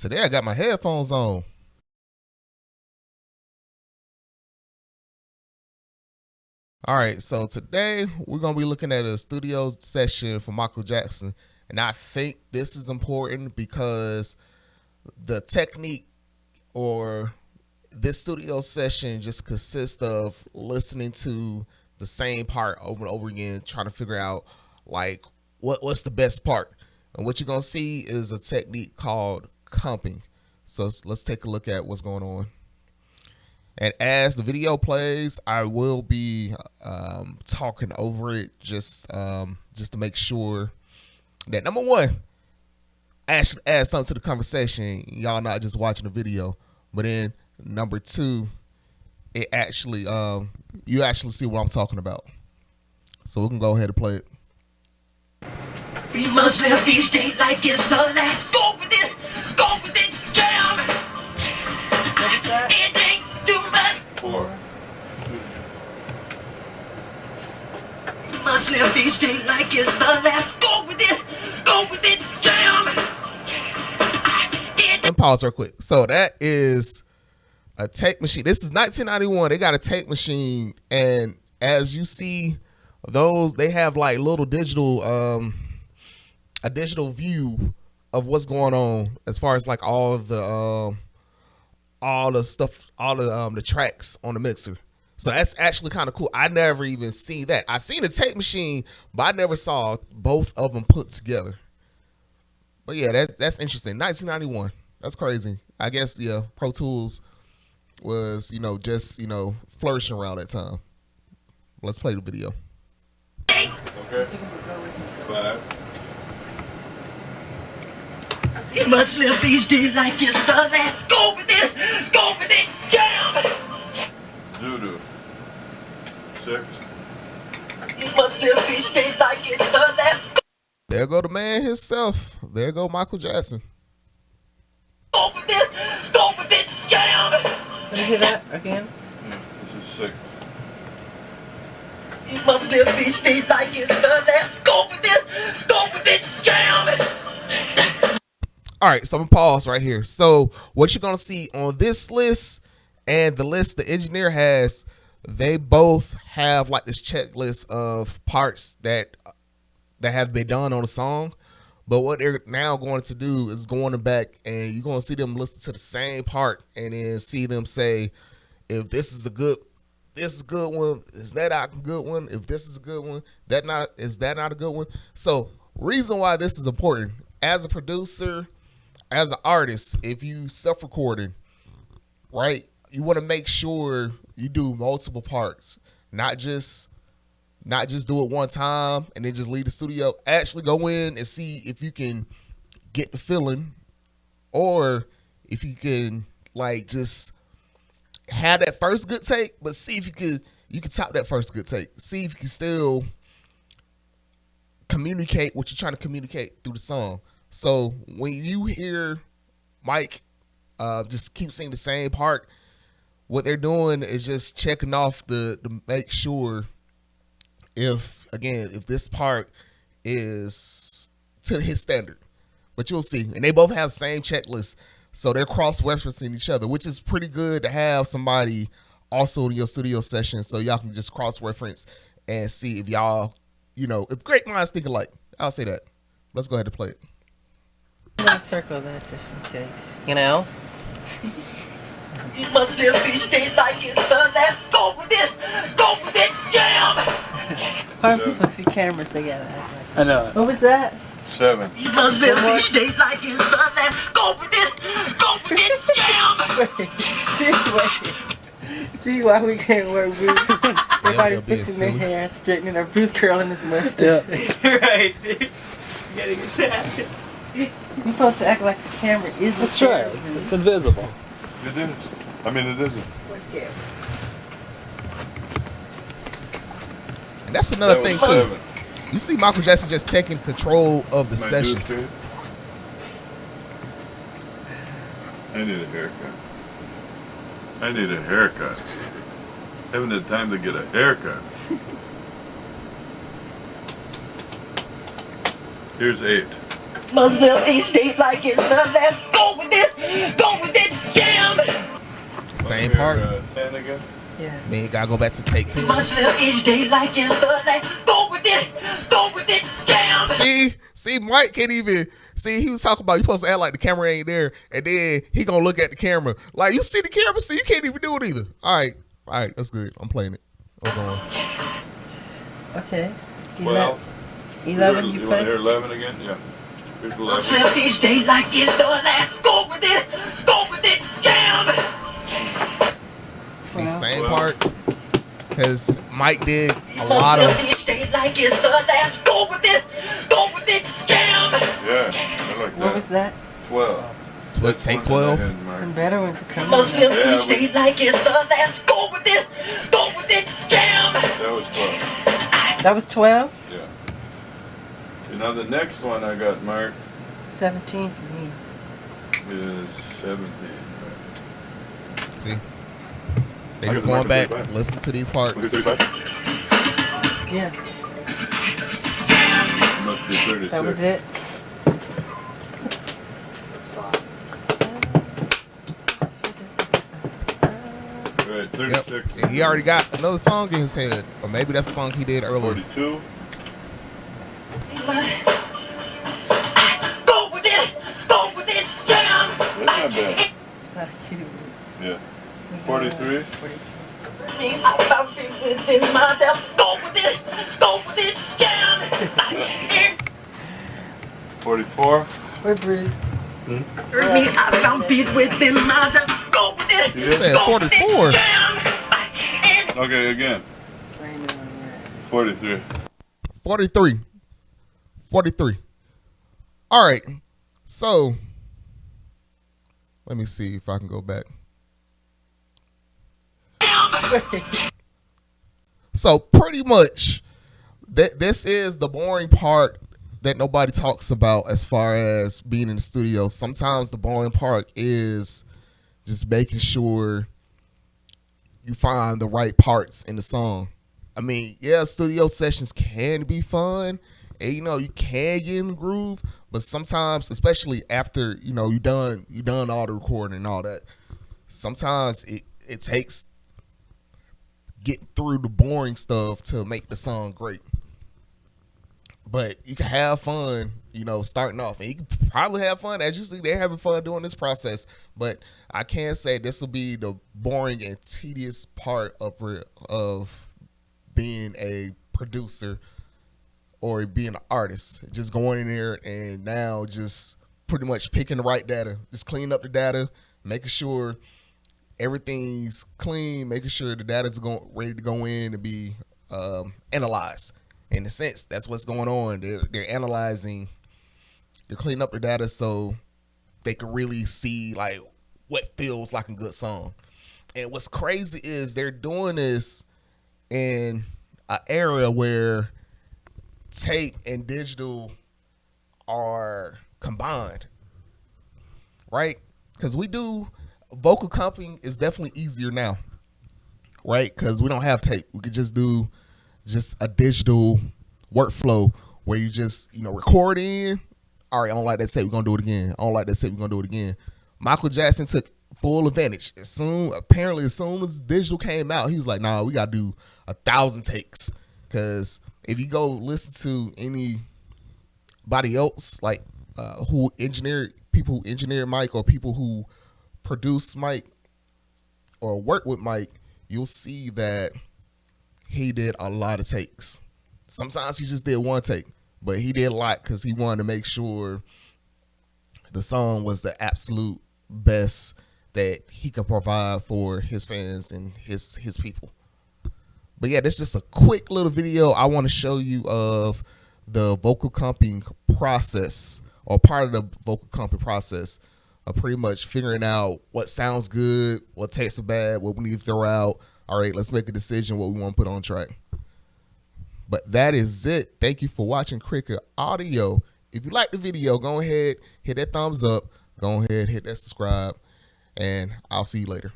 Today I got my headphones on. All right, so today we're going to be looking at a studio session for Micheal Jackson. And I think this is important because the technique or this studio session just consists of listening to the same part over and over again, trying to figure out like what's the best part. And what you're going to see is a technique called comping. So let's take a look at what's going on. And as the video plays, I will be talking over it just to make sure that, number one, actually add something to the conversation. Y'all not just watching the video, but then number two, it actually you actually see what I'm talking about. So we can go ahead and play it. We must live each day like it's the last. Go with it, jam. It ain't too much. 4. We must live each day like it's the last. Go with it, jam. And pause real quick. So that is a tape machine. This is 1991. They got a tape machine, and as you see, those they have like little digital a digital view of what's going on as far as like all the stuff, all the tracks on the mixer. So that's actually kind of cool. I never even seen that. I seen a tape machine, but I never saw both of them put together. But yeah, that's interesting. 1991. That's crazy. I guess Pro Tools was just flourishing around that time. Let's play the video. Okay. 5. You must live each day like it's the last. Go with it, jam. Zulu. 6. You must live each day like it's the last. There go the man himself. There go Micheal Jackson. Go with it, jam. Let me hear that again. This is 6. You must live each day like it's the last. Go with it, jam. All right, so I'm gonna pause right here. So what you're gonna see on this list and the list the engineer has, they both have like this checklist of parts that have been done on the song. But what they're now going to do is going back and you're going to see them listen to the same part and then see them say, if this is a good one, is that not a good one? If this is a good one, is that not a good one? So reason why this is important, as a producer, as an artist, if you self-recording, right, you want to make sure you do multiple parts, not just do it one time and then just leave the studio. Actually go in and see if you can get the feeling, or if you can like just have that first good take, but see if you can top that first good take. See if you can still communicate what you're trying to communicate through the song. So when you hear Mike just keep singing the same part, what they're doing is just checking off to make sure if this part is to his standard. But you'll see, and they both have the same checklist, so they're cross-referencing each other, which is pretty good to have somebody also in your studio session, so y'all can just cross-reference and see if y'all, if great minds think alike. I'll say that. Let's go ahead and play it. I'm gonna circle that just in case. You must live each day like it's the last. Go with it, jam. Hard people see cameras together. I know it. What was that? 7. You must live each day like it's the last. Go with it, jam. Wait. See why we can't wear boots? Everybody fixing their hair, straightening their Bruce curling his mustache. Right, dude. You gotta get that. You're supposed to act like the camera isn't. That's right. It's invisible. It is. I mean, it isn't. What camera? And that's another thing too. 7. You see Micheal Jackson just taking control of the session. I need a haircut. Haven't had time to get a haircut. Here's 8. Must live each day like it's the last. Go with part. 10 again. Yeah. Then you gotta go back to take 10. Must live each day like it's the last. Go with it, jam. See, Mike can't even see. He was talking about you supposed to act like the camera ain't there, and then he gonna look at the camera like you see the camera, so you can't even do it either. All right, that's good. I'm playing it. I'm going. Okay. 12. 11. You You want to hear play. 11 again? Yeah. Here's Must 11. live each day like it's the last. Go with it, jam. See, Well. same 12. part. Because Mike did a Must lot live of. each day like it's the last. Go with it, jam. Yeah, I like that. What was that? 12. Take That's 12. one in Mark. Some better ones are coming. Must live Yeah, each day like it's the last. Go with it, jam. That was 12. That was 12. Yeah. You know, the next one I got marked 17 for me. is 17. See, they I just got going back. 35. Listen to these parts. Was it 35? Yeah. Must be 36. That was it. Right, Yep. 36. And he already got another song in his head, or maybe that's the song he did earlier. 42. Go with it, jam. That's not bad. It's not cute. Yeah. 43. Me, I found it within myself. Go with it, jam. 44. Where Bruce? Me, I found peace within myself. Go with it. You said 44. Okay, again. I know where I'm at. 43. 43. 43. All right. So, let me see if I can go back. So, pretty much, this is the boring part that nobody talks about as far as being in the studio. Sometimes the boring part is just making sure you find the right parts in the song. I mean, yeah, studio sessions can be fun, and you can get in the groove, but sometimes, especially after you done all the recording and all that, sometimes it takes getting through the boring stuff to make the song great. But you can have fun, starting off, and you can probably have fun. As you see, they're having fun doing this process. But I can say this will be the boring and tedious part of being a producer or being an artist. Just going in there and now just pretty much picking the right data, just cleaning up the data, making sure everything's clean, making sure the data's ready to go in and be analyzed. In a sense, that's what's going on. They're analyzing, they're cleaning up the data so they can really see like what feels like a good song. And what's crazy is they're doing this in an area where tape and digital are combined, right? Because we do vocal comping is definitely easier now, right? Because we don't have tape. We could just do a digital workflow where you just record in. All right, I don't like that tape. We're gonna do it again. I don't like that tape. We're gonna do it again. Micheal Jackson took full advantage. As soon as digital came out, he was like, "Nah, we gotta do 1,000 takes." Because if you go listen to anybody else, like people who engineer Mike or people who produce Mike or work with Mike, you'll see that he did a lot of takes. Sometimes he just did one take, but he did a lot because he wanted to make sure the song was the absolute best that he could provide for his fans and his people. But yeah, that's just a quick little video I want to show you of the vocal comping process, or part of the vocal comping process of pretty much figuring out what sounds good, what takes bad, what we need to throw out. All right, let's make a decision what we want to put on track. But that is it. Thank you for watching Cricket Audio. If you like the video, go ahead, hit that thumbs up. Go ahead, hit that subscribe, and I'll see you later.